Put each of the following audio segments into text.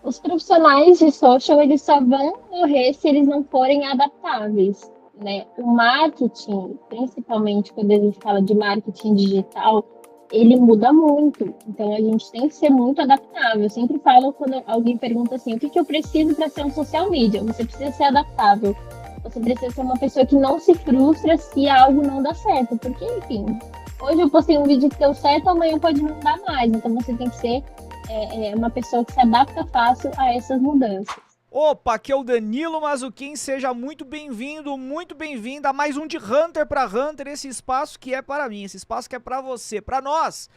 Os profissionais de social, eles só vão morrer se eles não forem adaptáveis, né? O marketing, principalmente quando a gente fala de marketing digital, ele muda muito. Então, a gente tem que ser muito adaptável. Eu sempre falo quando alguém pergunta assim, o que eu preciso para ser um social media? Você precisa ser adaptável. Você precisa ser uma pessoa que não se frustra se algo não dá certo. Porque, enfim, hoje eu postei um vídeo que deu certo, amanhã pode não dar mais. Então, você tem que ser uma pessoa que se adapta fácil a essas mudanças. Opa, aqui é o Danilo Mazuquim, seja muito bem-vindo, muito bem-vinda a mais um de Hunter para Hunter, esse espaço que é para mim, esse espaço que é para você, para nós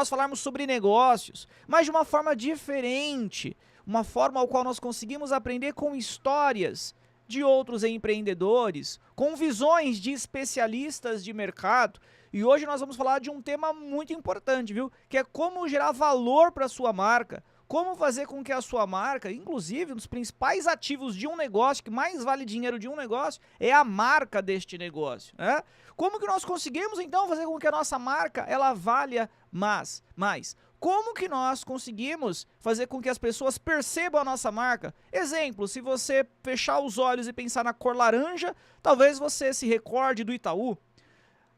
falarmos sobre negócios, mas de uma forma diferente, uma forma ao qual nós conseguimos aprender com histórias de outros empreendedores, com visões de especialistas de mercado. E hoje nós vamos falar de um tema muito importante, viu? Que é como gerar valor para sua marca. Como fazer com que a sua marca, inclusive um dos principais ativos de um negócio, que mais vale dinheiro de um negócio, é a marca deste negócio, né? Como que nós conseguimos então fazer com que a nossa marca ela valha mais? Como que nós conseguimos fazer com que as pessoas percebam a nossa marca? Exemplo, se você fechar os olhos e pensar na cor laranja, talvez você se recorde do Itaú.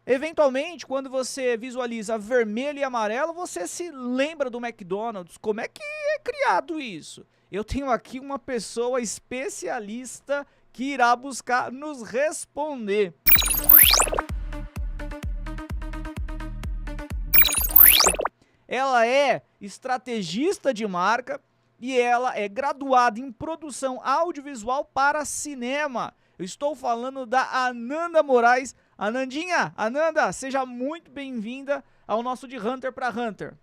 Eventualmente, quando você visualiza vermelho e amarelo, você se lembra do McDonald's. Como é que é criado isso? Eu tenho aqui uma pessoa especialista que irá buscar nos responder. Ela é estrategista de marca e ela é graduada em produção audiovisual para cinema. Eu estou falando da Ananda Moraes. Ananda, seja muito bem-vinda ao nosso de Hunter para Hunter.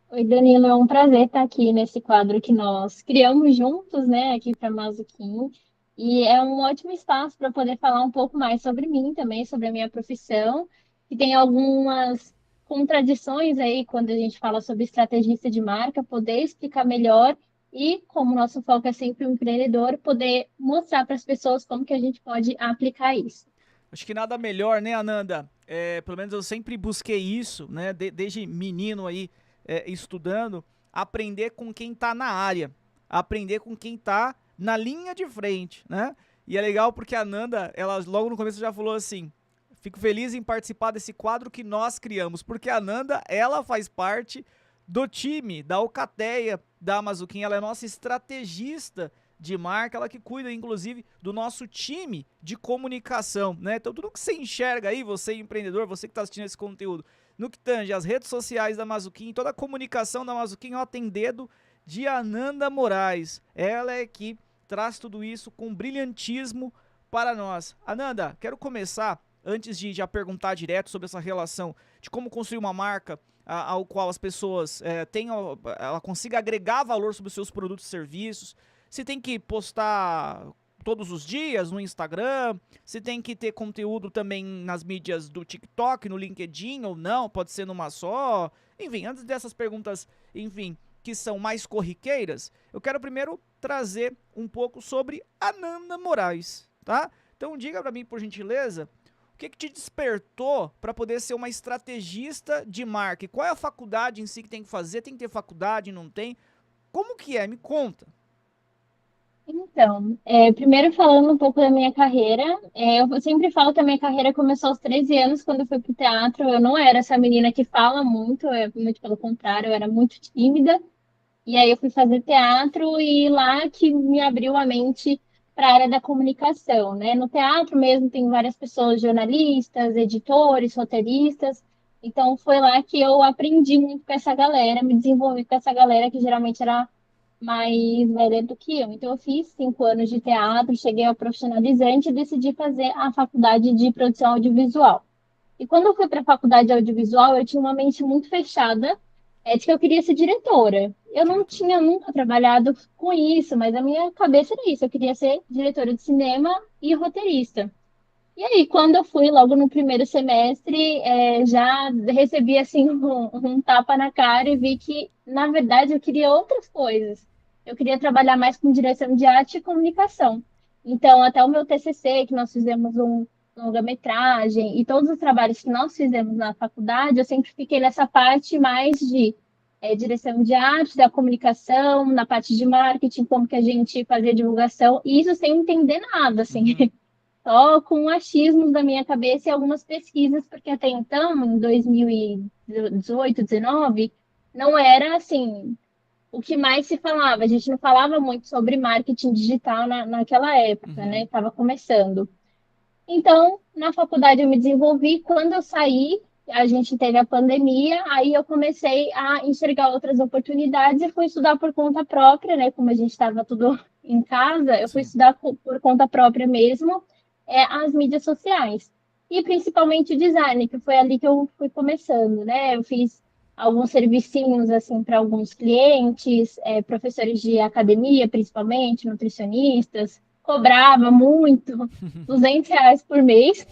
Oi, Danilo, é um prazer estar aqui nesse quadro que nós criamos juntos, né, aqui para Mazuquim. E é um ótimo espaço para poder falar um pouco mais sobre mim também, sobre a minha profissão, que tem algumas contradições aí quando a gente fala sobre estrategista de marca, poder explicar melhor e, como nosso foco é sempre o empreendedor, poder mostrar para as pessoas como que a gente pode aplicar isso. Acho que nada melhor, né, Ananda? Pelo menos eu sempre busquei isso, né, desde menino aí, estudando, aprender com quem tá na área, aprender com quem tá na linha de frente, né? E é legal porque a Ananda, ela logo no começo já falou assim: fico feliz em participar desse quadro que nós criamos, porque a Ananda, ela faz parte do time, da Alcateia, da Amazuquim, ela é nossa estrategista de marca, ela que cuida, inclusive, do nosso time de comunicação, né? Então, tudo que você enxerga aí, você empreendedor, você que está assistindo esse conteúdo, no que tange as redes sociais da Mazuquim, toda a comunicação da Mazuquim, ó, tem dedo de Ananda Moraes. Ela é que traz tudo isso com brilhantismo para nós. Ananda, quero começar, antes de já perguntar direto sobre essa relação de como construir uma marca ao qual as pessoas tenham, ela consiga agregar valor sobre os seus produtos e serviços. Se tem que postar todos os dias no Instagram, se tem que ter conteúdo também nas mídias do TikTok, no LinkedIn ou não, pode ser numa só. Enfim, antes dessas perguntas, enfim, que são mais corriqueiras, eu quero primeiro trazer um pouco sobre Ananda Moraes, tá? Então diga pra mim, por gentileza, o que te despertou para poder ser uma estrategista de marca? E qual é a faculdade em si que tem que fazer? Tem que ter faculdade, não tem? Como que é? Me conta. Então, primeiro falando um pouco da minha carreira, eu sempre falo que a minha carreira começou aos 13 anos, quando eu fui para o teatro. Eu não era essa menina que fala muito, muito pelo contrário, eu era muito tímida. E aí eu fui fazer teatro e lá que me abriu a mente para a área da comunicação, né? No teatro mesmo tem várias pessoas, jornalistas, editores, roteiristas. Então foi lá que eu aprendi muito com essa galera, me desenvolvi com essa galera que geralmente era mais velha do que eu. Então, eu fiz 5 anos de teatro, cheguei ao profissionalizante e decidi fazer a faculdade de produção audiovisual. E quando eu fui para a faculdade de audiovisual, eu tinha uma mente muito fechada, de que eu queria ser diretora. Eu não Diretor. tinha nunca trabalhado com isso, mas a minha cabeça era isso, eu queria ser diretora de cinema e roteirista. E aí, quando eu fui, logo no primeiro semestre, já recebi assim um tapa na cara e vi que, na verdade, eu queria outras coisas. Eu queria trabalhar mais com direção de arte e comunicação. Então, até o meu TCC, que nós fizemos um longa-metragem, e todos os trabalhos que nós fizemos na faculdade, eu sempre fiquei nessa parte mais de direção de arte, da comunicação, na parte de marketing, como que a gente fazia divulgação, e isso sem entender nada, assim, Uhum. só com achismos da minha cabeça e algumas pesquisas, porque até então, em 2018, 19, não era assim o que mais se falava. A gente não falava muito sobre marketing digital naquela época, né? Uhum. Estava começando. Então, na faculdade eu me desenvolvi. Quando eu saí, a gente teve a pandemia, aí eu comecei a enxergar outras oportunidades e fui estudar por conta própria, né? Como a gente estava tudo em casa, eu fui Sim. estudar por conta própria mesmo, as mídias sociais. E principalmente o design, que foi ali que eu fui começando, né? Eu fiz alguns servicinhos, assim, para alguns clientes, professores de academia, principalmente, nutricionistas, cobrava muito, R$ 200 por mês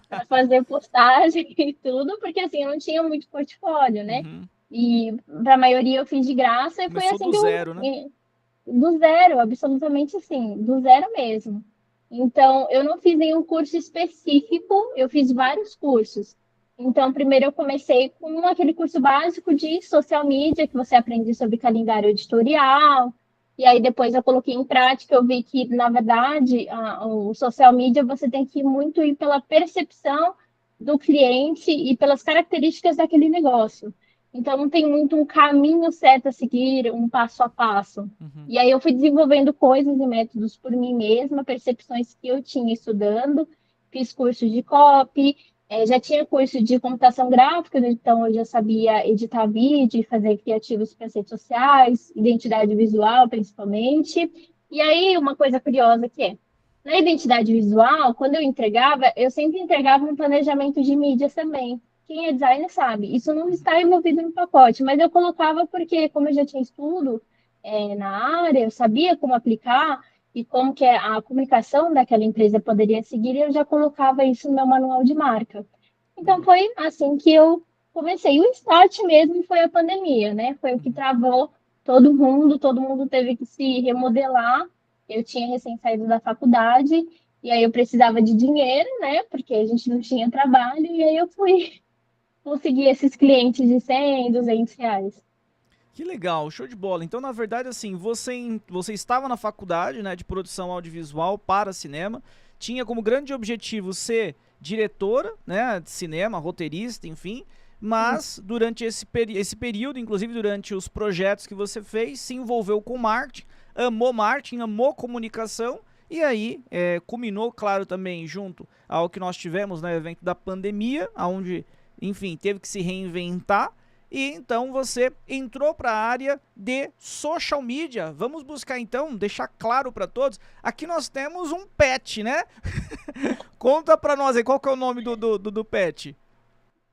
para fazer postagem e tudo, porque assim, eu não tinha muito portfólio, né? Uhum. E para a maioria eu fiz de graça e foi Começou assim do que eu, zero, né? do zero, absolutamente assim, do zero mesmo. Então, eu não fiz nenhum curso específico, eu fiz vários cursos. Então, primeiro eu comecei com aquele curso básico de social media, que você aprende sobre calendário editorial, e aí depois eu coloquei em prática, eu vi que, na verdade, o social media você tem que muito ir pela percepção do cliente e pelas características daquele negócio. Então, não tem muito um caminho certo a seguir, um passo a passo. Uhum. E aí eu fui desenvolvendo coisas e métodos por mim mesma, percepções que eu tinha estudando, fiz cursos de copy, já tinha curso de computação gráfica, né? Então eu já sabia editar vídeo, fazer criativos para as redes sociais, identidade visual principalmente. E aí uma coisa curiosa que na identidade visual, quando eu entregava, eu sempre entregava um planejamento de mídias também. Quem é designer sabe, isso não está envolvido no pacote, mas eu colocava porque, como eu já tinha estudo, na área, eu sabia como aplicar e como que a comunicação daquela empresa poderia seguir, e eu já colocava isso no meu manual de marca. Então foi assim que eu comecei. O start mesmo foi a pandemia, né? Foi o que Uhum. travou todo mundo teve que se remodelar. Eu tinha recém saído da faculdade e aí eu precisava de dinheiro, né? Porque a gente não tinha trabalho e aí eu fui conseguir esses clientes de 100, R$ 200. Que legal, show de bola. Então, na verdade, assim, você estava na faculdade, né, de produção audiovisual para cinema, tinha como grande objetivo ser diretora, né, de cinema, roteirista, enfim, mas Isso. durante esse período, inclusive durante os projetos que você fez, se envolveu com marketing, amou comunicação, e aí culminou, claro, também junto ao que nós tivemos no evento da pandemia, onde, enfim, teve que se reinventar, e então você entrou para a área de social media. Vamos buscar então, deixar claro para todos. Aqui nós temos um pet, né? Conta para nós aí, qual que é o nome do pet?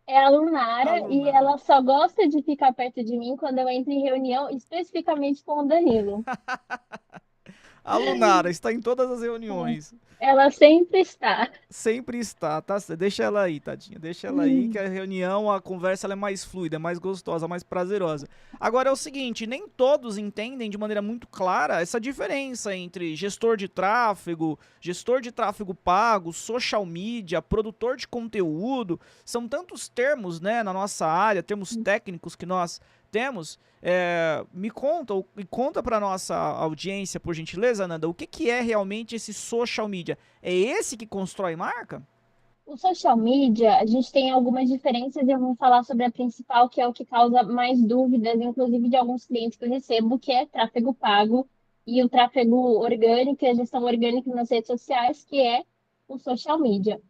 É a Lunara e Aluna. ela só gosta de ficar perto de mim quando eu entro em reunião, especificamente com o Danilo. A Lunara está em todas as reuniões. Ela sempre está. Sempre está, tá? Deixa ela aí, tadinha. Deixa ela aí, que a reunião, a conversa ela é mais fluida, é mais gostosa, mais prazerosa. Agora é o seguinte, nem todos entendem de maneira muito clara essa diferença entre gestor de tráfego pago, social media, produtor de conteúdo. São tantos termos, né, na nossa área, termos técnicos que nós temos. Me conta e conta para nossa audiência, por gentileza, Ananda, o que, que é realmente esse social media? É esse que constrói marca? O social media, a gente tem algumas diferenças e eu vou falar sobre a principal, que é o que causa mais dúvidas, inclusive de alguns clientes que eu recebo, que é tráfego pago e o tráfego orgânico e a gestão orgânica nas redes sociais, que é o social media.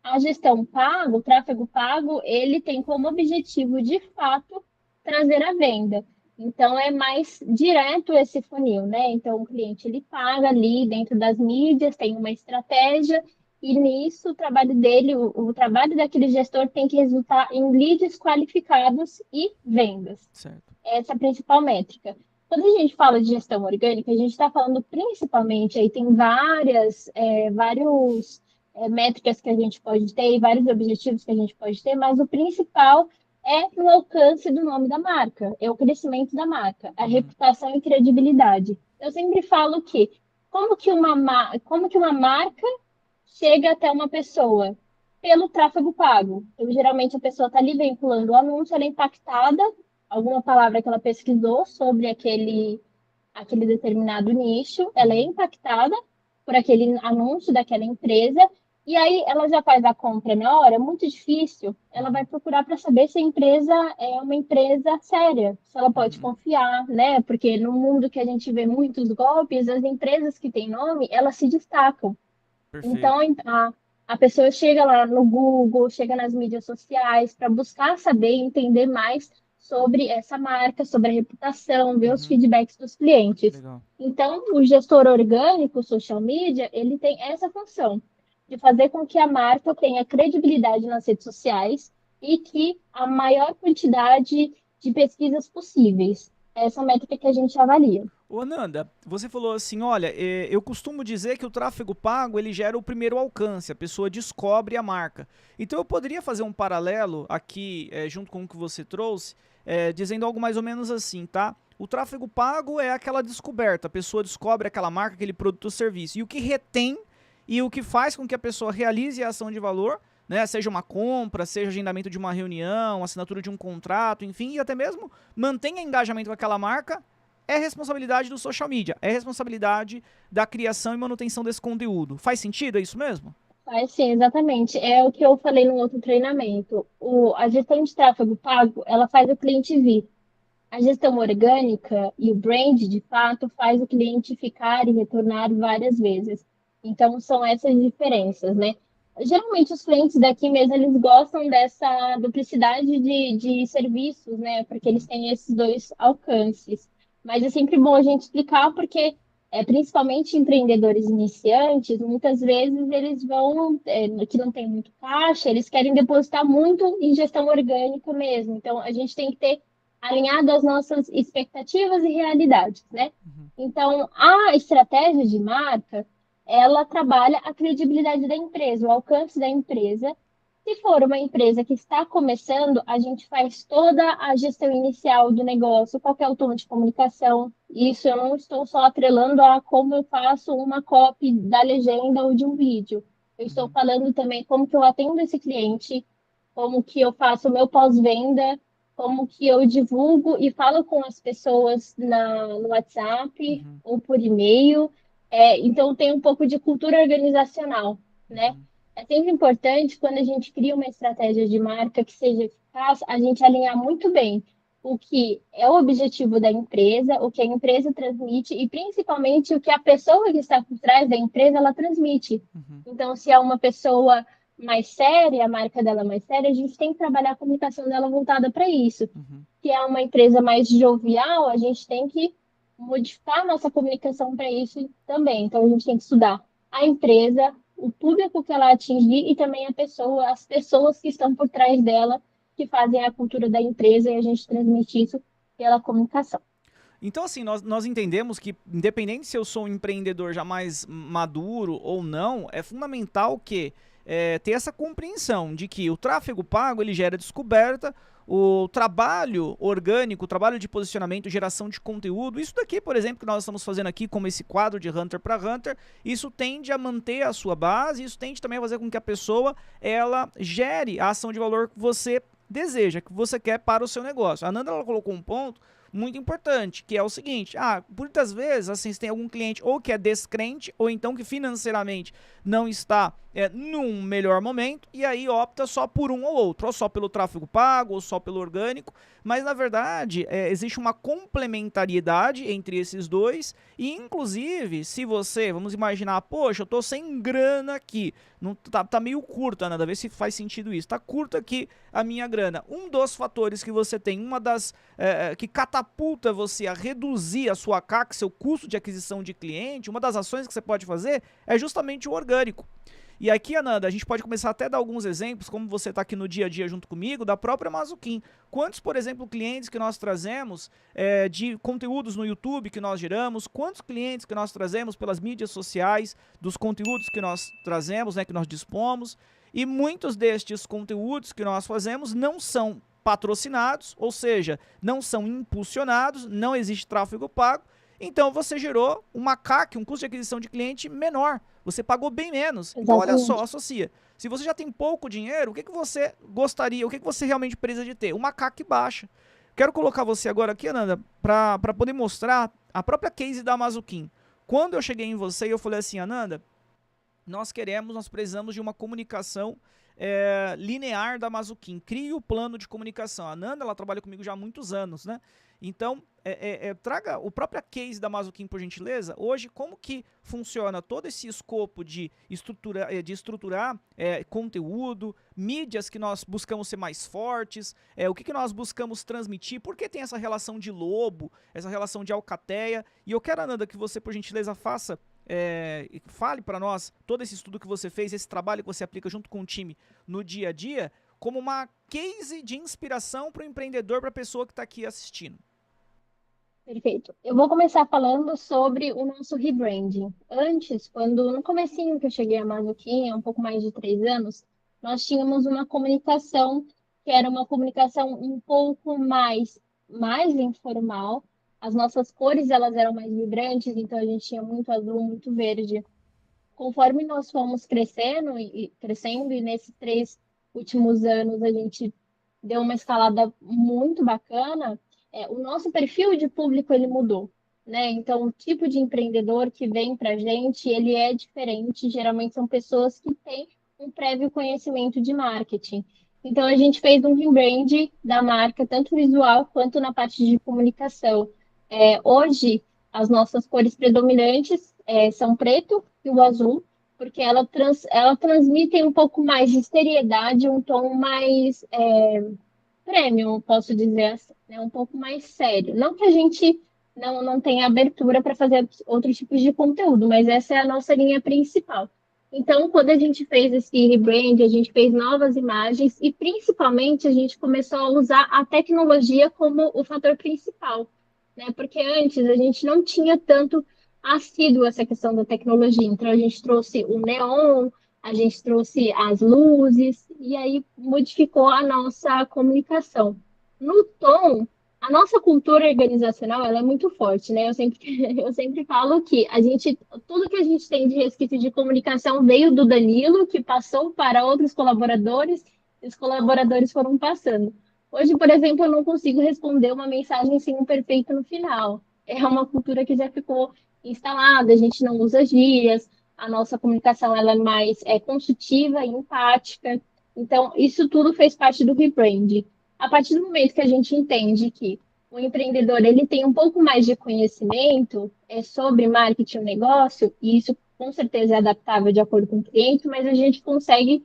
A gestão pago, o tráfego pago, ele tem como objetivo, de fato, trazer a venda. Então, é mais direto esse funil, né? Então, o cliente ele paga ali dentro das mídias, tem uma estratégia, e nisso, o trabalho dele, o trabalho daquele gestor tem que resultar em leads qualificados e vendas. Certo. Essa é a principal métrica. Quando a gente fala de gestão orgânica, a gente está falando principalmente, aí tem vários métricas que a gente pode ter e vários objetivos que a gente pode ter, mas o principal é o alcance do nome da marca, é o crescimento da marca, a Uhum. reputação e credibilidade. Eu sempre falo que como que uma marca chega até uma pessoa pelo tráfego pago. Então, geralmente a pessoa está ali vinculando o anúncio, ela é impactada alguma palavra que ela pesquisou sobre aquele determinado nicho, ela é Uhum. impactada por aquele anúncio daquela empresa, e aí ela já faz a compra na hora, é muito difícil, ela vai Uhum. procurar para saber se a empresa é uma empresa séria, se ela pode Uhum. confiar, né? Porque no mundo que a gente vê muitos golpes, as empresas que têm nome, elas se destacam. Então, Perfeito. a pessoa chega lá no Google, chega nas mídias sociais para buscar saber, entender mais sobre essa marca, sobre a reputação, ver os Uhum. feedbacks dos clientes. Legal. Então, o gestor orgânico, social media, ele tem essa função de fazer com que a marca tenha credibilidade nas redes sociais e que a maior quantidade de pesquisas possíveis. Essa é a métrica que a gente avalia. Ô Ananda, você falou assim, olha, eu costumo dizer que o tráfego pago ele gera o primeiro alcance, a pessoa descobre a marca. Então eu poderia fazer um paralelo aqui, junto com o que você trouxe, dizendo algo mais ou menos assim, tá? O tráfego pago é aquela descoberta, a pessoa descobre aquela marca, aquele produto ou serviço. E o que retém e o que faz com que a pessoa realize a ação de valor, né, seja uma compra, seja agendamento de uma reunião, assinatura de um contrato, enfim, e até mesmo mantenha engajamento com aquela marca, é responsabilidade do social media, é responsabilidade da criação e manutenção desse conteúdo. Faz sentido? É isso mesmo? Faz sim, exatamente. É o que eu falei no outro treinamento. A gestão de tráfego pago, ela faz o cliente vir. A gestão orgânica e o brand, de fato, faz o cliente ficar e retornar várias vezes. Então, são essas diferenças, né? Geralmente, os clientes daqui mesmo, eles gostam dessa duplicidade de serviços, né? Porque eles Uhum. têm esses dois alcances. Mas é sempre bom a gente explicar, porque, principalmente empreendedores iniciantes, muitas vezes eles vão, que não tem muito caixa, eles querem depositar muito em gestão orgânica mesmo. Então, a gente tem que ter alinhado às nossas expectativas e realidades, né? Uhum. Então, a estratégia de marca, ela trabalha a credibilidade da empresa, o alcance da empresa. Se for uma empresa que está começando, a gente faz toda a gestão inicial do negócio, qual é o tom de comunicação. Isso eu não estou só atrelando a como eu faço uma copy da legenda ou de um vídeo. Eu estou Uhum. falando também como que eu atendo esse cliente, como que eu faço o meu pós-venda, como que eu divulgo e falo com as pessoas no WhatsApp Uhum. ou por e-mail. Então, tem um pouco de cultura organizacional, né? Uhum. É sempre importante, quando a gente cria uma estratégia de marca que seja eficaz, a gente alinhar muito bem o que é o objetivo da empresa, o que a empresa transmite e, principalmente, o que a pessoa que está por trás da empresa ela transmite. Uhum. Então, se é uma pessoa mais séria, a marca dela mais séria, a gente tem que trabalhar a comunicação dela voltada para isso. Uhum. Se é uma empresa mais jovial, a gente tem que modificar a nossa comunicação para isso também. Então, a gente tem que estudar a empresa, o público que ela atingir e também a pessoa, as pessoas que estão por trás dela, que fazem a cultura da empresa e a gente transmite isso pela comunicação. Então, assim, nós entendemos que, independente se eu sou um empreendedor já mais maduro ou não, é fundamental que ter essa compreensão de que o tráfego pago ele gera descoberta, o trabalho orgânico, o trabalho de posicionamento, geração de conteúdo, isso daqui, por exemplo, que nós estamos fazendo aqui, como esse quadro de Hunter para Hunter, isso tende a manter a sua base, isso tende também a fazer com que a pessoa ela gere a ação de valor que você deseja, que você quer para o seu negócio. A Nanda ela colocou um ponto muito importante, que é o seguinte, muitas vezes, assim, você tem algum cliente ou que é descrente, ou então que financeiramente não está num melhor momento, e aí opta só por um ou outro, ou só pelo tráfego pago, ou só pelo orgânico, mas na verdade existe uma complementariedade entre esses dois, e inclusive, se você, vamos imaginar, poxa, eu tô sem grana aqui, não, tá meio curta, nada a ver se faz sentido isso, tá curta aqui a minha grana. Um dos fatores que você tem, uma das que catapulta você a reduzir a sua CAC, seu custo de aquisição de cliente, uma das ações que você pode fazer é justamente o orgânico. E aqui, Ananda, a gente pode começar até a dar alguns exemplos, como você está aqui no dia a dia junto comigo, da própria Mazuquim. Quantos, por exemplo, clientes que nós trazemos de conteúdos no YouTube que nós geramos, quantos clientes que nós trazemos pelas mídias sociais, dos conteúdos que nós trazemos, né, que nós dispomos, e muitos destes conteúdos que nós fazemos não são patrocinados, ou seja, não são impulsionados, não existe tráfego pago, então você gerou uma CAC, um custo de aquisição de cliente menor, você pagou bem menos. Então olha só, Exatamente. associa. Se você já tem pouco dinheiro, o que você gostaria, o que você realmente precisa de ter? Uma CAC baixa. Quero colocar você agora aqui, Ananda, para poder mostrar a própria case da Mazuquim. Quando eu cheguei em você, eu falei assim, Ananda, nós precisamos de uma comunicação linear da Mazuquim. Crie o plano de comunicação. A Nanda, ela trabalha comigo já há muitos anos, né? Então, traga o próprio case da Mazuquim, por gentileza. Hoje, como que funciona todo esse escopo de estruturar conteúdo, mídias que nós buscamos ser mais fortes, o que nós buscamos transmitir, por que tem essa relação de lobo, essa relação de alcateia. E eu quero, Ananda, que você, por gentileza, fale para nós todo esse estudo que você fez, esse trabalho que você aplica junto com o time no dia a dia, como uma case de inspiração para o empreendedor, para a pessoa que está aqui assistindo. Perfeito. Eu vou começar falando sobre o nosso rebranding. Antes, no comecinho que eu cheguei a Mazuquinha, um pouco mais de 3 anos, nós tínhamos uma comunicação que era uma comunicação um pouco mais informal. As nossas cores, elas eram mais vibrantes, então a gente tinha muito azul, muito verde. Conforme nós fomos crescendo, e nesses 3 últimos anos a gente deu uma escalada muito bacana, o nosso perfil de público ele mudou, né? Então, o tipo de empreendedor que vem para a gente, ele é diferente. Geralmente são pessoas que têm um prévio conhecimento de marketing. Então, a gente fez um rebrand da marca, tanto visual quanto na parte de comunicação. Hoje, as nossas cores predominantes são preto e o azul, porque ela transmite um pouco mais de seriedade, um tom mais premium, posso dizer assim, né? Um pouco mais sério. Não que a gente não tenha abertura para fazer outros tipos de conteúdo, mas essa é a nossa linha principal. Então, quando a gente fez esse rebrand, a gente fez novas imagens e, principalmente, a gente começou a usar a tecnologia como o fator principal, né? Porque antes a gente não tinha tanto assíduo essa questão da tecnologia. Então, a gente trouxe o neon, a gente trouxe as luzes e aí modificou a nossa comunicação. No tom, a nossa cultura organizacional ela é muito forte, né? Eu sempre falo que tudo que a gente tem de resquício de comunicação veio do Danilo, que passou para outros colaboradores, e os colaboradores foram passando. Hoje, por exemplo, eu não consigo responder uma mensagem sem um perfeito no final. É uma cultura que já ficou instalada, a gente não usa gírias, a nossa comunicação ela é mais consultiva e empática. Então, isso tudo fez parte do rebrand. A partir do momento que a gente entende que o empreendedor ele tem um pouco mais de conhecimento sobre marketing e negócio, e isso com certeza é adaptável de acordo com o cliente, mas a gente consegue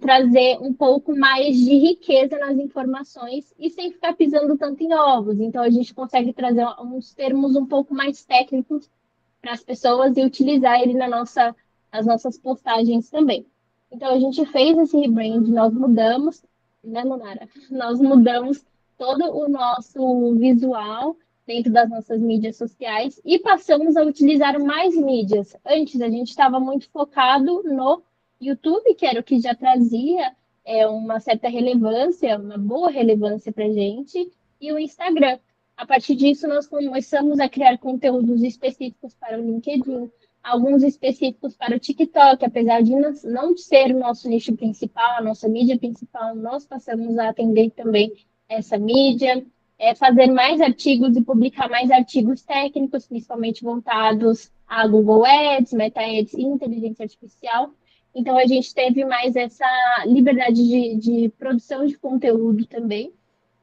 trazer um pouco mais de riqueza nas informações e sem ficar pisando tanto em ovos. Então, a gente consegue trazer uns termos um pouco mais técnicos para as pessoas e utilizar ele nas nossas postagens também. Então, a gente fez esse rebrand, nós mudamos, né, Lunara? Nós mudamos todo o nosso visual dentro das nossas mídias sociais e passamos a utilizar mais mídias. Antes, a gente estava muito focado no YouTube, que era o que já trazia uma certa relevância, uma boa relevância para a gente, e o Instagram. A partir disso, nós começamos a criar conteúdos específicos para o LinkedIn, alguns específicos para o TikTok, apesar de não ser o nosso nicho principal, a nossa mídia principal, nós passamos a atender também essa mídia, fazer mais artigos e publicar mais artigos técnicos, principalmente voltados a Google Ads, Meta Ads e inteligência artificial. Então, a gente teve mais essa liberdade de produção de conteúdo também.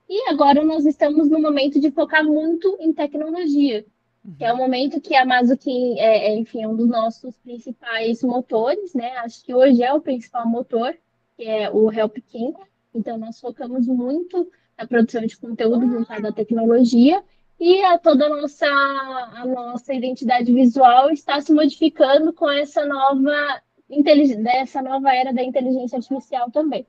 E agora nós estamos no momento de focar muito em tecnologia, que é o momento que a Mazuquim enfim, é um dos nossos principais motores, né? Acho que hoje é o principal motor, que é o HelpKing. Então, nós focamos muito na produção de conteúdo voltado à tecnologia e toda a nossa identidade visual está se modificando com essa nova era da inteligência artificial também.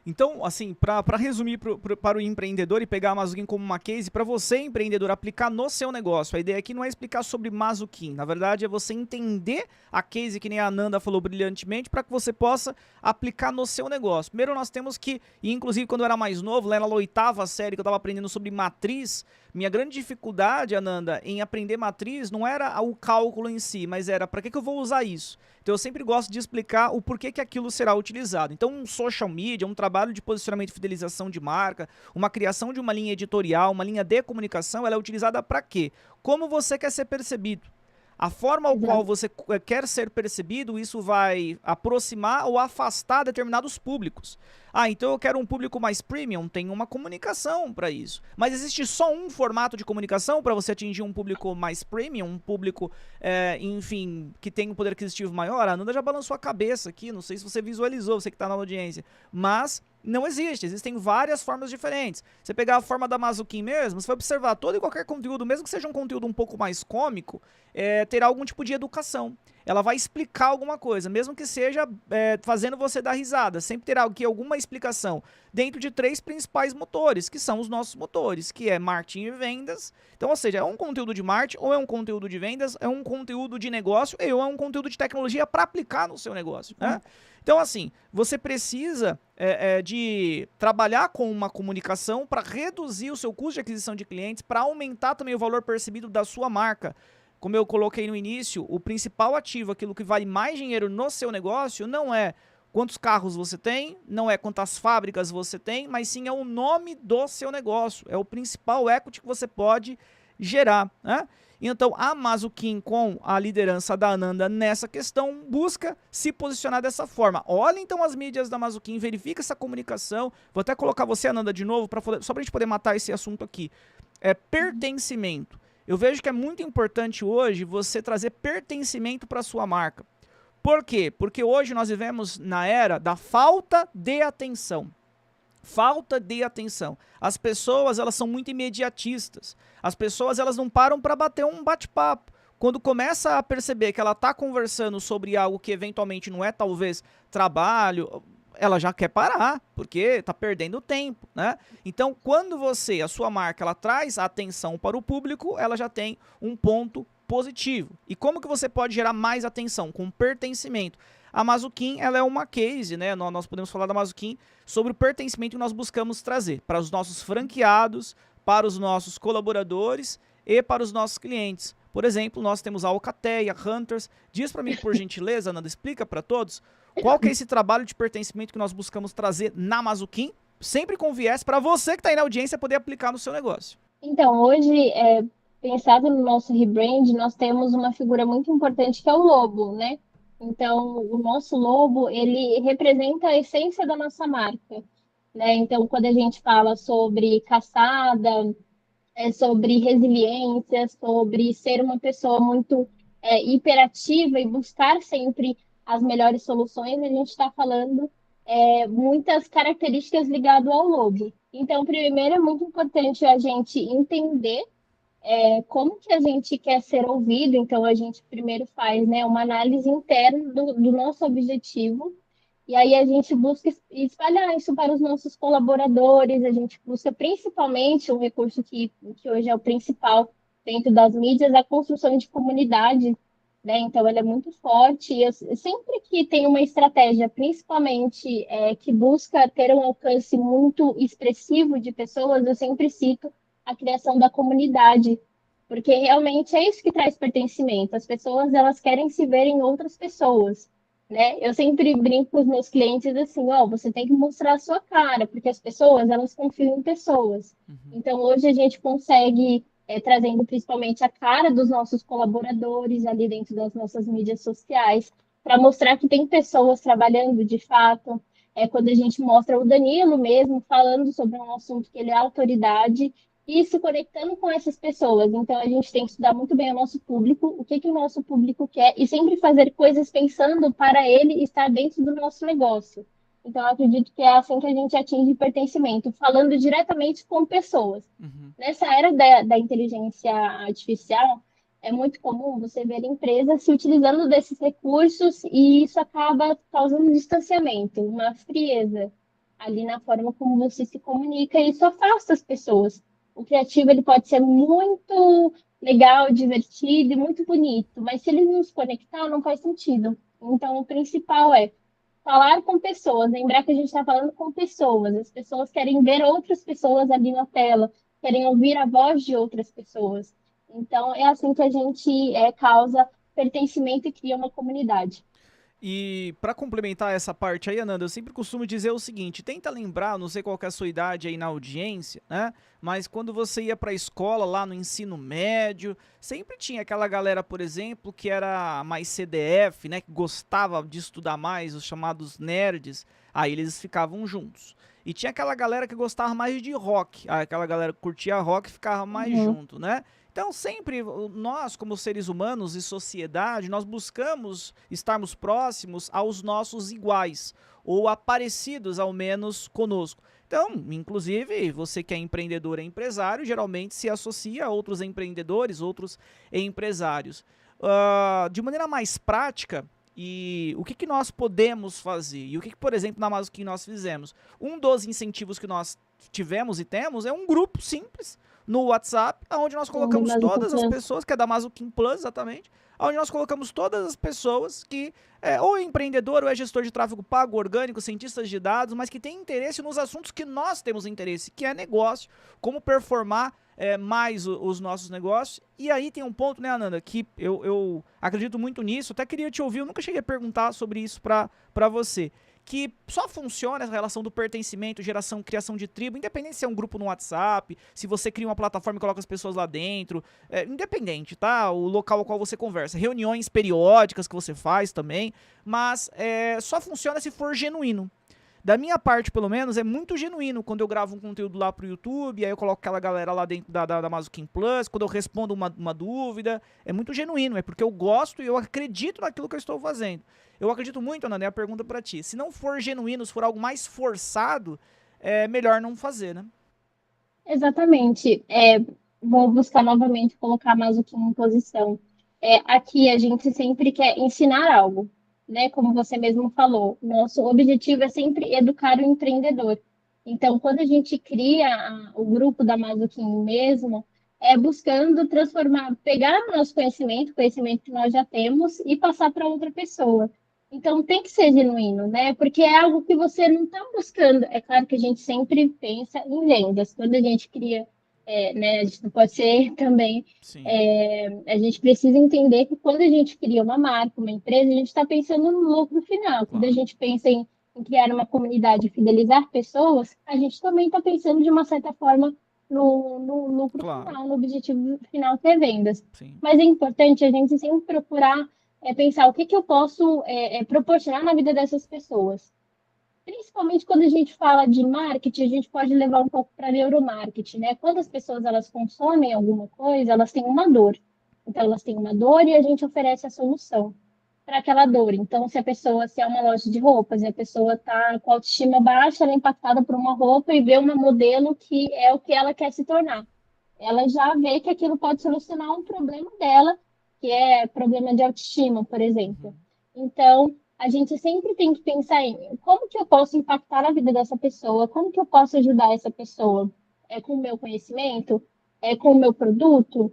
Então, assim, para resumir para o empreendedor e pegar a Mazuquim como uma case, para você, empreendedor, aplicar no seu negócio. A ideia aqui não é explicar sobre Mazuquim. Na verdade, é você entender a case, que nem a Ananda falou brilhantemente, para que você possa aplicar no seu negócio. Primeiro, nós temos que, e inclusive quando eu era mais novo, lá na 8ª série, que eu estava aprendendo sobre matriz, Minha grande dificuldade, Ananda, em aprender matriz não era o cálculo em si, mas era para que eu vou usar isso? Então eu sempre gosto de explicar o porquê que aquilo será utilizado. Então um social media, um trabalho de posicionamento e fidelização de marca, uma criação de uma linha editorial, uma linha de comunicação, ela é utilizada para quê? Como você quer ser percebido? A forma ao qual Exato. você quer ser percebido, isso vai aproximar ou afastar determinados públicos. Ah, então eu quero um público mais premium, tem uma comunicação para isso. Mas existe só um formato de comunicação para você atingir um público mais premium, um público, enfim, que tem um poder aquisitivo maior? A Ananda já balançou a cabeça aqui, não sei se você visualizou, você que está na audiência, mas não existe, existem várias formas diferentes. Você pegar a forma da Mazuquim mesmo, você vai observar todo e qualquer conteúdo, mesmo que seja um conteúdo um pouco mais cômico, terá algum tipo de educação. Ela vai explicar alguma coisa, mesmo que seja fazendo você dar risada. Sempre terá aqui alguma explicação dentro de 3 principais motores, que são os nossos motores, que é marketing e vendas. Então, ou seja, é um conteúdo de marketing, ou é um conteúdo de vendas, é um conteúdo de negócio, ou é um conteúdo de tecnologia para aplicar no seu negócio, né? Então, assim, você precisa de trabalhar com uma comunicação para reduzir o seu custo de aquisição de clientes, para aumentar também o valor percebido da sua marca. Como eu coloquei no início, o principal ativo, aquilo que vale mais dinheiro no seu negócio, não é quantos carros você tem, não é quantas fábricas você tem, mas sim é o nome do seu negócio. É o principal equity que você pode gerar, né? Então, a Mazuquim, com a liderança da Ananda nessa questão, busca se posicionar dessa forma. Olha então as mídias da Mazuquim, verifica essa comunicação. Vou até colocar você, Ananda, de novo, só para a gente poder matar esse assunto aqui. Pertencimento. Eu vejo que é muito importante hoje você trazer pertencimento para a sua marca. Por quê? Porque hoje nós vivemos na era da falta de atenção. Falta de atenção. As pessoas, elas são muito imediatistas. As pessoas, elas não param para bater um bate-papo. Quando começa a perceber que ela está conversando sobre algo que eventualmente não é talvez trabalho, ela já quer parar, porque está perdendo tempo, né? Então, quando você, a sua marca, ela traz atenção para o público, ela já tem um ponto positivo. E como que você pode gerar mais atenção? Com pertencimento. A Mazuquim, ela é uma case, né? Nós podemos falar da Mazuquim sobre o pertencimento que nós buscamos trazer para os nossos franqueados, para os nossos colaboradores e para os nossos clientes. Por exemplo, nós temos a Alcateia, Hunters. Diz para mim, por gentileza, Ananda, explica para todos qual que é esse trabalho de pertencimento que nós buscamos trazer na Mazuquim, sempre com viés para você que está aí na audiência poder aplicar no seu negócio. Então, hoje, pensado no nosso rebrand, nós temos uma figura muito importante que é o lobo, né? Então, o nosso lobo, ele representa a essência da nossa marca, né? Então, quando a gente fala sobre caçada, sobre resiliência, sobre ser uma pessoa muito hiperativa e buscar sempre as melhores soluções, a gente está falando muitas características ligadas ao lobo. Então, primeiro é muito importante a gente entender como que a gente quer ser ouvido. Então, a gente primeiro faz, né, uma análise interna do nosso objetivo, e aí a gente busca espalhar isso para os nossos colaboradores. A gente busca principalmente um recurso que hoje é o principal dentro das mídias, a construção de comunidade, né? Então, ela é muito forte. E sempre que tem uma estratégia, principalmente que busca ter um alcance muito expressivo de pessoas, eu sempre cito a criação da comunidade, porque realmente é isso que traz pertencimento. As pessoas, elas querem se ver em outras pessoas, né? Eu sempre brinco com os meus clientes assim, ó, você tem que mostrar a sua cara, porque as pessoas, elas confiam em pessoas. Então, hoje a gente consegue, trazendo principalmente a cara dos nossos colaboradores ali dentro das nossas mídias sociais, para mostrar que tem pessoas trabalhando de fato. Quando a gente mostra o Danilo mesmo falando sobre um assunto que ele é autoridade, e se conectando com essas pessoas. Então, a gente tem que estudar muito bem o nosso público, o que o nosso público quer, e sempre fazer coisas pensando para ele estar dentro do nosso negócio. Então, eu acredito que é assim que a gente atinge pertencimento, falando diretamente com pessoas. Nessa era da inteligência artificial, é muito comum você ver empresas se utilizando desses recursos, e isso acaba causando um distanciamento, uma frieza ali na forma como você se comunica, e isso afasta as pessoas. O criativo, ele pode ser muito legal, divertido e muito bonito, mas se ele não se conectar, não faz sentido. Então, o principal é falar com pessoas, lembrar que a gente está falando com pessoas. As pessoas querem ver outras pessoas ali na tela, querem ouvir a voz de outras pessoas. Então, é assim que a gente causa pertencimento e cria uma comunidade. E para complementar essa parte aí, Ananda, eu sempre costumo dizer o seguinte: tenta lembrar, não sei qual que é a sua idade aí na audiência, né? Mas quando você ia para a escola lá no ensino médio, sempre tinha aquela galera, por exemplo, que era mais CDF, né? Que gostava de estudar mais, os chamados nerds. Aí eles ficavam juntos. E tinha aquela galera que gostava mais de rock. Aí aquela galera que curtia rock ficava mais Uhum. junto, né? Então, sempre nós, como seres humanos e sociedade, nós buscamos estarmos próximos aos nossos iguais, ou parecidos, ao menos, conosco. Então, inclusive, você que é empreendedor e empresário, geralmente se associa a outros empreendedores, outros empresários. De maneira mais prática, e o que, que nós podemos fazer? E o que, que por exemplo, na Amazon que nós fizemos? Um dos incentivos que nós tivemos e temos é um grupo simples no WhatsApp, onde nós Sim, colocamos mas o todas as Plus. pessoas, que é da Mazukin Plus, exatamente, onde nós colocamos todas as pessoas que ou é empreendedor, ou é gestor de tráfego pago, orgânico, cientistas de dados, mas que tem interesse nos assuntos que nós temos interesse, que é negócio, como performar mais os nossos negócios. E aí tem um ponto, né, Ananda, que eu acredito muito nisso, até queria te ouvir, eu nunca cheguei a perguntar sobre isso pra você, que só funciona essa relação do pertencimento, geração, criação de tribo, independente se é um grupo no WhatsApp, se você cria uma plataforma e coloca as pessoas lá dentro, independente, tá? O local ao qual você conversa, reuniões periódicas que você faz também, mas só funciona se for genuíno. Da minha parte, pelo menos, é muito genuíno quando eu gravo um conteúdo lá pro YouTube, aí eu coloco aquela galera lá dentro da Mazukin Plus, quando eu respondo uma dúvida, é muito genuíno, é porque eu gosto e eu acredito naquilo que eu estou fazendo. Eu acredito muito, Ana, é a pergunta pra ti. Se não for genuíno, se for algo mais forçado, é melhor não fazer, né? Exatamente. Vou buscar novamente colocar mais o que em posição. Aqui a gente sempre quer ensinar algo, né? Como você mesmo falou, nosso objetivo é sempre educar o empreendedor. Então, quando a gente cria o grupo da Mazuquim mesmo, é buscando transformar, pegar o nosso conhecimento, conhecimento que nós já temos, e passar para outra pessoa. Então, tem que ser genuíno, né? Porque é algo que você não está buscando. É claro que a gente sempre pensa em vendas. Quando a gente cria, né? A gente não pode ser também. Sim, A gente precisa entender que quando a gente cria uma marca, uma empresa, a gente está pensando no lucro final. Quando a claro, gente pensa em criar uma comunidade e fidelizar pessoas, a gente também está pensando, de uma certa forma, no lucro claro, final, no objetivo final, que é vendas. sim. Mas é importante a gente sempre procurar pensar o que, que eu posso proporcionar na vida dessas pessoas. Principalmente quando a gente fala de marketing, a gente pode levar um pouco para neuromarketing, né? Quando as pessoas elas consomem alguma coisa, elas têm uma dor. Então, elas têm uma dor e a gente oferece a solução para aquela dor. Então, se é uma loja de roupas e a pessoa está com a autoestima baixa, ela é impactada por uma roupa e vê uma modelo que é o que ela quer se tornar. Ela já vê que aquilo pode solucionar um problema dela, que é problema de autoestima, por exemplo. Uhum. Então, a gente sempre tem que pensar em como que eu posso impactar a vida dessa pessoa, como que eu posso ajudar essa pessoa. É com o meu conhecimento? É com o meu produto?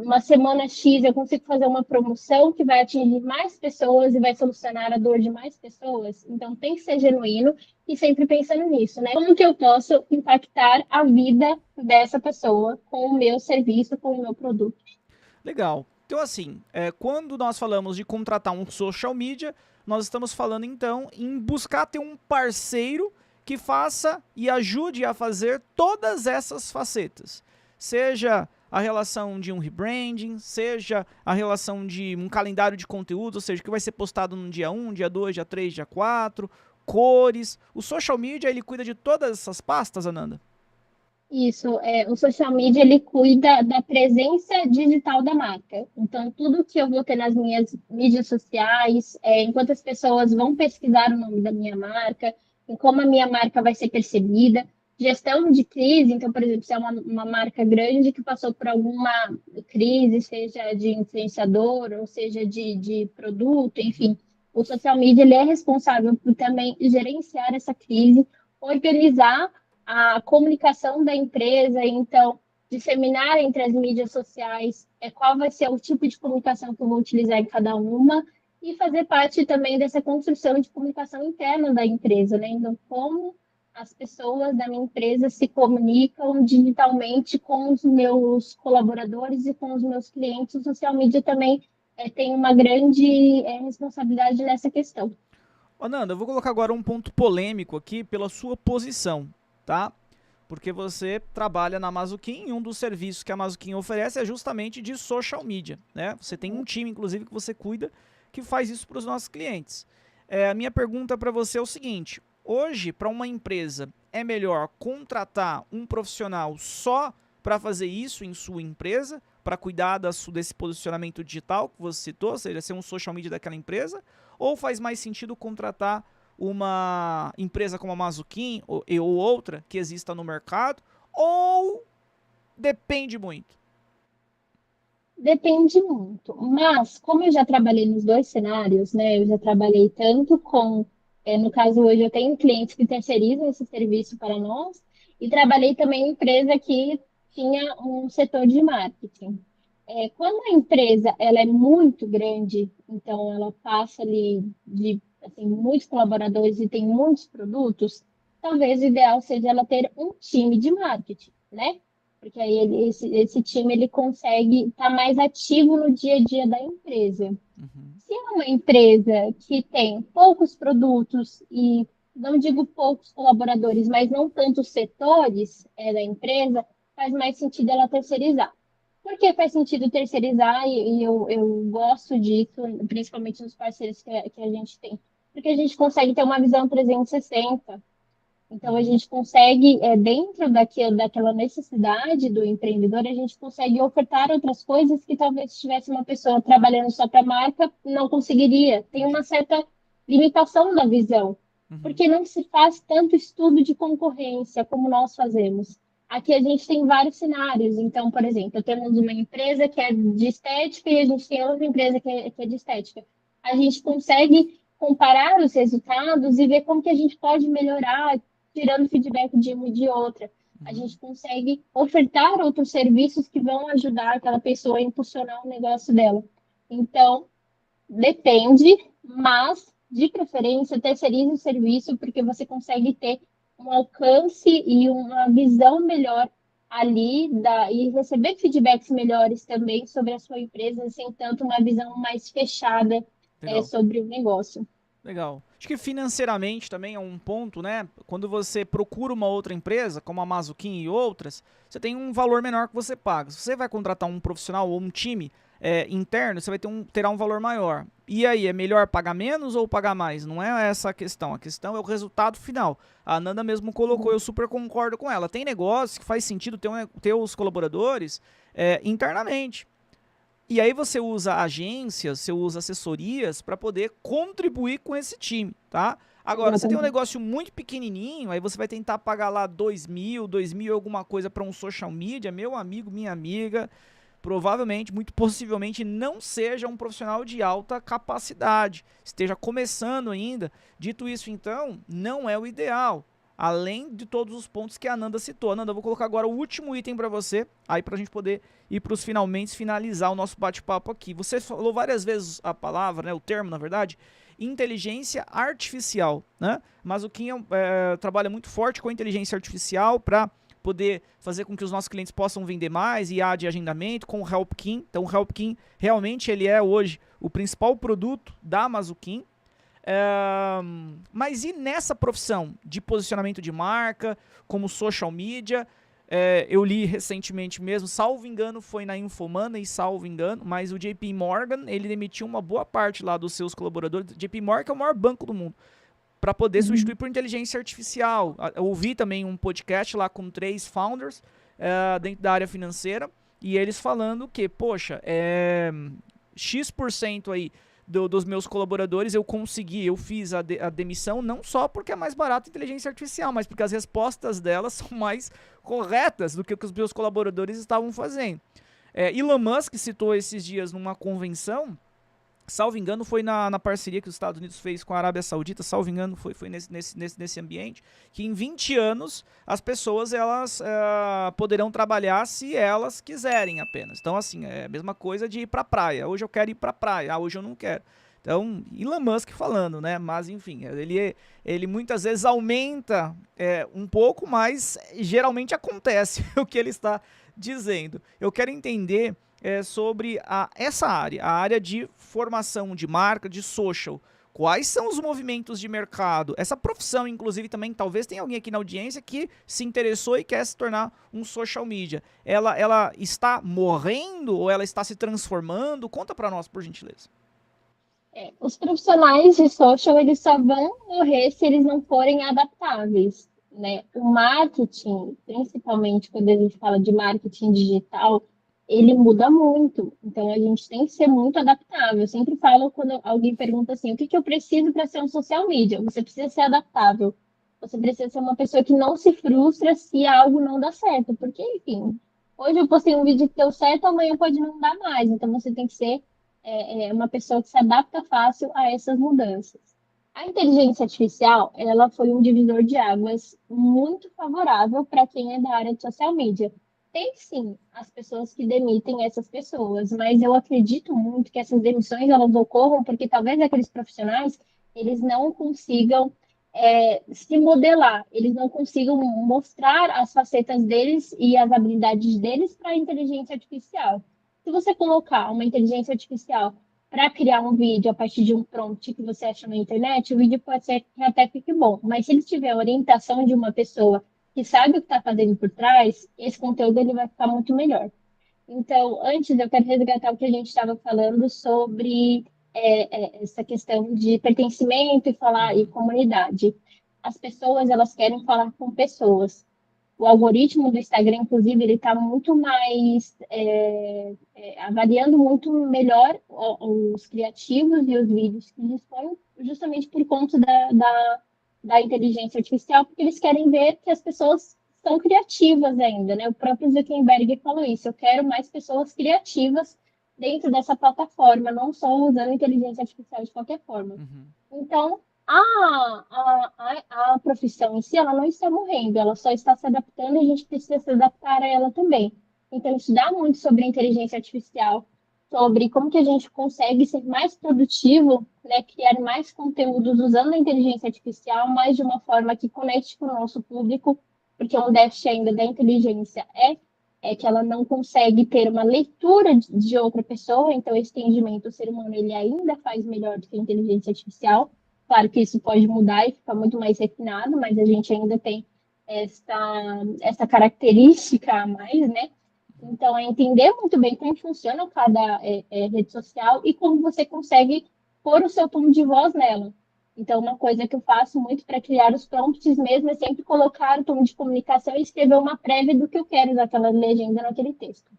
Uma semana X eu consigo fazer uma promoção que vai atingir mais pessoas e vai solucionar a dor de mais pessoas? Então, tem que ser genuíno e sempre pensando nisso, né? Como que eu posso impactar a vida dessa pessoa com o meu serviço, com o meu produto? Legal. Então, assim, quando nós falamos de contratar um social media, nós estamos falando, então, em buscar ter um parceiro que faça e ajude a fazer todas essas facetas. Seja a relação de um rebranding, seja a relação de um calendário de conteúdo, ou seja, que vai ser postado no dia 1, dia 2, dia 3, dia 4, cores. O social media, ele cuida de todas essas pastas, Ananda? Isso, o social media ele cuida da presença digital da marca. Então, tudo que eu vou ter nas minhas mídias sociais, enquanto as pessoas vão pesquisar o nome da minha marca, em como a minha marca vai ser percebida, gestão de crise. Então, por exemplo, se é uma marca grande que passou por alguma crise, seja de influenciador ou seja de produto, Uhum. enfim, o social media ele é responsável por também gerenciar essa crise, organizar a comunicação da empresa, então, disseminar entre as mídias sociais qual vai ser o tipo de comunicação que eu vou utilizar em cada uma e fazer parte também dessa construção de comunicação interna da empresa, né? Então, como as pessoas da minha empresa se comunicam digitalmente com os meus colaboradores e com os meus clientes. O social media também tem uma grande responsabilidade nessa questão. Ô, Nanda, eu vou colocar agora um ponto polêmico aqui pela sua posição, tá? Porque você trabalha na Mazuquim e um dos serviços que a Mazuquim oferece é justamente de social media, né? Você tem um time, inclusive, que você cuida, que faz isso para os nossos clientes. A minha pergunta para você é o seguinte: hoje, para uma empresa, é melhor contratar um profissional só para fazer isso em sua empresa, para cuidar desse posicionamento digital que você citou, ou seja, ser um social media daquela empresa, ou faz mais sentido contratar uma empresa como a Mazuquim ou outra que exista no mercado, ou depende muito? Depende muito, mas como eu já trabalhei nos dois cenários, né? Eu já trabalhei tanto com, no caso hoje eu tenho clientes que terceirizam esse serviço para nós, e trabalhei também em empresa que tinha um setor de marketing. Quando a empresa ela é muito grande, então ela passa ali de assim, muitos colaboradores e tem muitos produtos, talvez o ideal seja ela ter um time de marketing, né? Porque aí esse time ele consegue estar mais ativo no dia a dia da empresa. Uhum. Se é uma empresa que tem poucos produtos e não digo poucos colaboradores, mas não tantos setores da empresa, faz mais sentido ela terceirizar. Por que faz sentido terceirizar? E eu gosto disso, principalmente nos parceiros que a gente tem. Porque a gente consegue ter uma visão 360. Então, a Uhum. gente consegue, dentro daquela necessidade do empreendedor, a gente consegue ofertar outras coisas que talvez se tivesse uma pessoa trabalhando só para a marca, não conseguiria. Tem Entendi. uma certa limitação da visão, Uhum. porque não se faz tanto estudo de concorrência como nós fazemos. Aqui a gente tem vários cenários. Então, por exemplo, temos uma empresa que é de estética e a gente tem outra empresa que é de estética. A gente consegue comparar os resultados e ver como que a gente pode melhorar tirando feedback de uma e de outra. A Uhum. gente consegue ofertar outros serviços que vão ajudar aquela pessoa a impulsionar o negócio dela. Então, depende, mas de preferência terceirize o serviço porque você consegue ter um alcance e uma visão melhor ali e receber feedbacks melhores também sobre a sua empresa, sem tanto uma visão mais fechada Legal. sobre o negócio. Legal. Acho que financeiramente também é um ponto, né? Quando você procura uma outra empresa, como a Mazuquim e outras, você tem um valor menor que você paga. Se você vai contratar um profissional ou um time interno, você terá um valor maior. E aí, é melhor pagar menos ou pagar mais? Não é essa a questão. A questão é o resultado final. A Nanda mesmo colocou, eu super concordo com ela. Tem negócios que faz sentido ter os colaboradores internamente. E aí você usa agências, você usa assessorias para poder contribuir com esse time, tá? Agora, você tem um Exatamente. negócio muito pequenininho, aí você vai tentar pagar lá 2.000 alguma coisa para um social media, meu amigo, minha amiga, provavelmente, muito possivelmente, não seja um profissional de alta capacidade, esteja começando ainda. Dito isso, então, não é o ideal. Além de todos os pontos que a Ananda citou. Ananda, eu vou colocar agora o último item para você, aí para a gente poder ir para os finalmente finalizar o nosso bate-papo aqui. Você falou várias vezes a palavra, né, o termo, na verdade, inteligência artificial, né? Mas o Kim trabalha muito forte com a inteligência artificial para poder fazer com que os nossos clientes possam vender mais, IA de agendamento, com o HelpKim. Então, o HelpKim realmente ele é hoje o principal produto da Mazuquim. Mas e nessa profissão de posicionamento de marca, como social media? Eu li recentemente mesmo, salvo engano, foi na Infomana e salvo engano, mas o JP Morgan, ele demitiu uma boa parte lá dos seus colaboradores. JP Morgan é o maior banco do mundo, para poder substituir Uhum. por inteligência artificial. Eu ouvi também um podcast lá com 3 founders dentro da área financeira, e eles falando que, poxa, X% aí dos meus colaboradores eu fiz a demissão não só porque é mais barato a inteligência artificial, mas porque as respostas delas são mais corretas do que os meus colaboradores estavam fazendo. Elon Musk citou esses dias numa convenção, salvo engano, foi na parceria que os Estados Unidos fez com a Arábia Saudita, salvo engano, foi nesse ambiente, que em 20 anos as pessoas elas poderão trabalhar se elas quiserem apenas. Então, assim, é a mesma coisa de ir pra praia. Hoje eu quero ir pra praia, hoje eu não quero. Então, Elon Musk falando, né? Mas, enfim, ele muitas vezes aumenta um pouco, mas geralmente acontece o que ele está dizendo. Eu quero entender sobre essa área, a área de formação de marca, de social. Quais são os movimentos de mercado? Essa profissão, inclusive, também, talvez tenha alguém aqui na audiência que se interessou e quer se tornar um social media. Ela está morrendo ou ela está se transformando? Conta para nós, por gentileza. Os profissionais de social, eles só vão morrer se eles não forem adaptáveis, né? O marketing, principalmente quando a gente fala de marketing digital, ele muda muito. Então, a gente tem que ser muito adaptável. Eu sempre falo quando alguém pergunta assim, o que que eu preciso para ser um social media? Você precisa ser adaptável. Você precisa ser uma pessoa que não se frustra se algo não dá certo. Porque, enfim, hoje eu postei um vídeo que deu certo, amanhã pode não dar mais. Então, você tem que ser uma pessoa que se adapta fácil a essas mudanças. A inteligência artificial, ela foi um divisor de águas muito favorável para quem é da área de social media. Tem sim as pessoas que demitem essas pessoas, mas eu acredito muito que essas demissões elas ocorram porque talvez aqueles profissionais eles não consigam se modelar, eles não consigam mostrar as facetas deles e as habilidades deles para a inteligência artificial. Se você colocar uma inteligência artificial para criar um vídeo a partir de um prompt que você acha na internet, o vídeo pode ser que até fique bom, mas se ele tiver a orientação de uma pessoa que sabe o que está fazendo por trás, esse conteúdo ele vai ficar muito melhor. Então, antes eu quero resgatar o que a gente estava falando sobre essa questão de pertencimento e falar e Uhum. comunidade. As pessoas elas querem falar com pessoas. O algoritmo do Instagram, inclusive, ele está muito mais avaliando muito melhor os criativos e os vídeos que dispõem, justamente por conta da inteligência artificial, porque eles querem ver que as pessoas são criativas ainda, né? O próprio Zuckerberg falou isso. Eu quero mais pessoas criativas dentro dessa plataforma, não só usando inteligência artificial de qualquer forma. Uhum. Então, a profissão em si, ela não está morrendo, ela só está se adaptando e a gente precisa se adaptar a ela também. Então, estudar muito sobre a inteligência artificial, sobre como que a gente consegue ser mais produtivo, né, criar mais conteúdos usando a inteligência artificial, mas de uma forma que conecte com o nosso público, porque um déficit ainda da inteligência é que ela não consegue ter uma leitura de outra pessoa, então esse entendimento o ser humano ele ainda faz melhor do que a inteligência artificial. Claro que isso pode mudar e ficar muito mais refinado, mas a gente ainda tem essa característica a mais, né? Então, é entender muito bem como funciona cada rede social e como você consegue pôr o seu tom de voz nela. Então, uma coisa que eu faço muito para criar os prompts mesmo é sempre colocar o tom de comunicação e escrever uma prévia do que eu quero naquela legenda, naquele texto.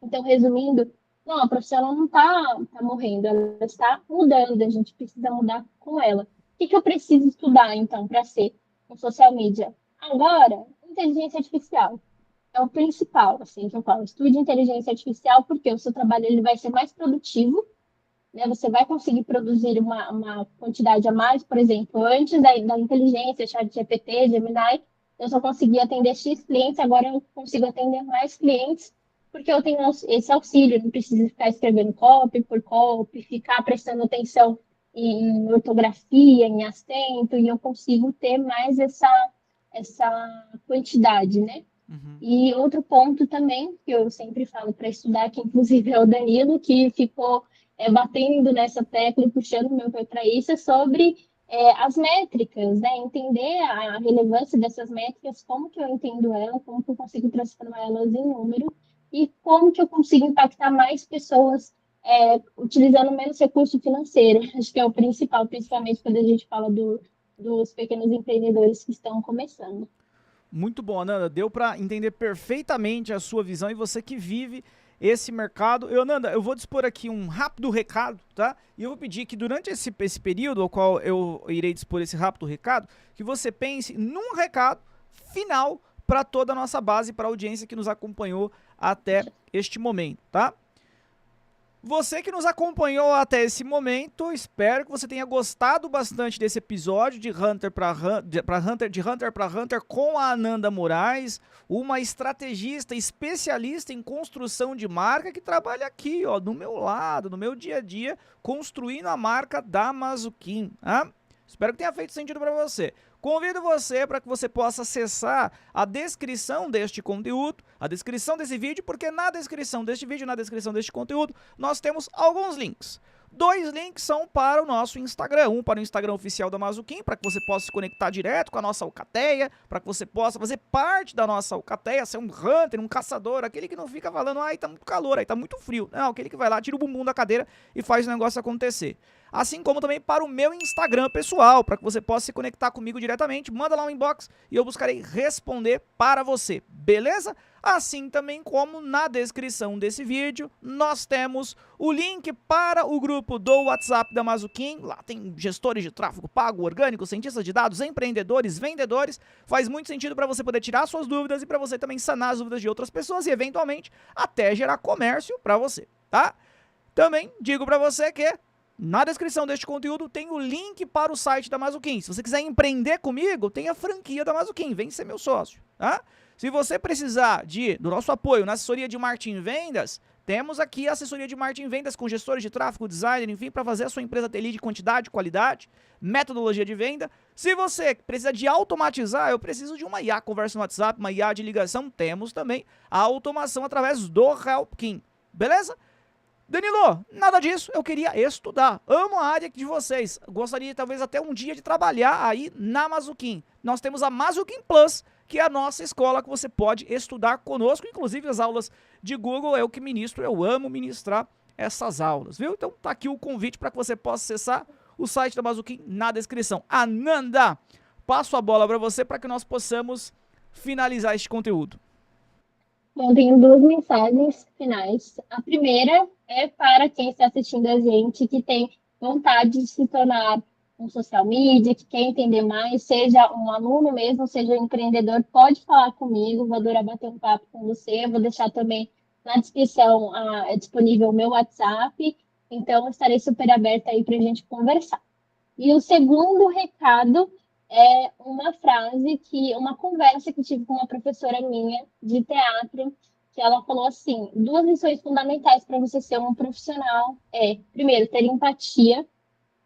Então, resumindo, não, a profissão não está morrendo, ela está mudando, a gente precisa mudar com ela. O que eu preciso estudar, então, para ser um social media? Agora, inteligência artificial é o principal, assim, que eu falo. Estude inteligência artificial porque o seu trabalho ele vai ser mais produtivo, né? Você vai conseguir produzir uma quantidade a mais, por exemplo, antes da inteligência, ChatGPT, Gemini, eu só conseguia atender X clientes, agora eu consigo atender mais clientes, porque eu tenho esse auxílio, não preciso ficar escrevendo copy por copy, ficar prestando atenção em ortografia, em acento, e eu consigo ter mais essa quantidade, né? Uhum. E outro ponto também, que eu sempre falo para estudar, que inclusive é o Danilo, que ficou batendo nessa tecla e puxando o meu pé para isso, é sobre as métricas, né? Entender a relevância dessas métricas, como que eu entendo elas, como que eu consigo transformar elas em número e como que eu consigo impactar mais pessoas utilizando menos recurso financeiro. Acho que é o principal, principalmente quando a gente fala dos pequenos empreendedores que estão começando. Muito bom, Ananda. Deu para entender perfeitamente a sua visão e você que vive esse mercado. Ananda, eu vou dispor aqui um rápido recado, tá? E eu vou pedir que durante esse período ao qual eu irei dispor esse rápido recado, que você pense num recado final para toda a nossa base, para a audiência que nos acompanhou até este momento, tá? Você que nos acompanhou até esse momento, espero que você tenha gostado bastante desse episódio de Hunter para Hunter com a Ananda Moraes, uma estrategista especialista em construção de marca que trabalha aqui, ó, do meu lado, no meu dia a dia, construindo a marca da Mazuquim. Espero que tenha feito sentido para você. Convido você para que você possa acessar a descrição deste conteúdo, a descrição desse vídeo, porque na descrição deste vídeo, na descrição deste conteúdo, nós temos alguns links. 2 links são para o nosso Instagram, um para o Instagram oficial da Mazuquim, para que você possa se conectar direto com a nossa alcateia, para que você possa fazer parte da nossa alcateia, ser um hunter, um caçador, aquele que não fica falando, ai, tá muito calor, aí tá muito frio. Não, aquele que vai lá, tira o bumbum da cadeira e faz o negócio acontecer. Assim como também para o meu Instagram pessoal, para que você possa se conectar comigo diretamente, manda lá um inbox e eu buscarei responder para você, beleza? Assim também como na descrição desse vídeo, nós temos o link para o grupo do WhatsApp da Mazuquim. Lá tem gestores de tráfego pago, orgânico, cientistas de dados, empreendedores, vendedores. Faz muito sentido para você poder tirar suas dúvidas e para você também sanar as dúvidas de outras pessoas e eventualmente até gerar comércio para você, tá? Também digo para você que na descrição deste conteúdo tem o link para o site da Mazuquim. Se você quiser empreender comigo, tem a franquia da Mazuquim, vem ser meu sócio, tá? Se você precisar do nosso apoio na assessoria de marketing e vendas, temos aqui a assessoria de marketing e vendas com gestores de tráfego, designer, enfim, para fazer a sua empresa ter lead de quantidade, qualidade, metodologia de venda. Se você precisa de automatizar, eu preciso de uma IA conversa no WhatsApp, uma IA de ligação, temos também a automação através do Helpkin, beleza? Danilo, nada disso, eu queria estudar, amo a área de vocês, gostaria talvez até um dia de trabalhar aí na Mazuquim. Nós temos a Mazuquim Plus, que é a nossa escola que você pode estudar conosco, inclusive as aulas de Google é o que ministro, eu amo ministrar essas aulas, viu? Então tá aqui o convite para que você possa acessar o site da Mazuquim na descrição. Ananda, passo a bola para você para que nós possamos finalizar este conteúdo. Bom, tenho 2 mensagens finais. A primeira é para quem está assistindo a gente, que tem vontade de se tornar um social media, que quer entender mais, seja um aluno mesmo, seja um empreendedor, pode falar comigo, vou adorar bater um papo com você. Eu vou deixar também na descrição é disponível o meu WhatsApp, então estarei super aberta aí para a gente conversar. E o segundo recado é uma frase uma conversa que eu tive com uma professora minha de teatro, que ela falou assim: 2 lições fundamentais para você ser um profissional primeiro, ter empatia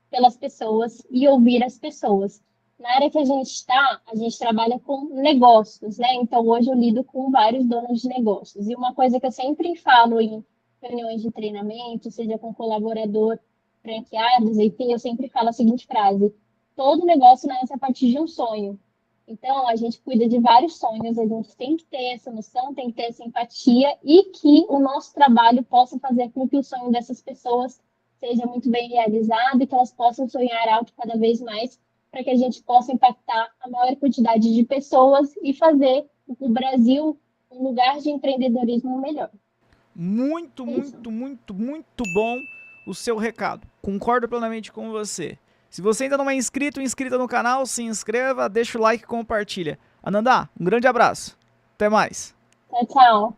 pelas pessoas e ouvir as pessoas. Na área que a gente trabalha com negócios, né? Então, hoje eu lido com vários donos de negócios. E uma coisa que eu sempre falo em reuniões de treinamento, seja com colaborador, franqueados, enfim, eu sempre falo a seguinte frase: todo negócio nasce a partir de um sonho. Então, a gente cuida de vários sonhos, a gente tem que ter essa noção, tem que ter essa empatia e que o nosso trabalho possa fazer com que o sonho dessas pessoas seja muito bem realizado e que elas possam sonhar alto cada vez mais, para que a gente possa impactar a maior quantidade de pessoas e fazer o Brasil um lugar de empreendedorismo melhor. Muito bom o seu recado. Concordo plenamente com você. Se você ainda não é inscrito ou inscrita no canal, se inscreva, deixa o like e compartilha. Ananda, um grande abraço. Até mais. Tchau, tchau.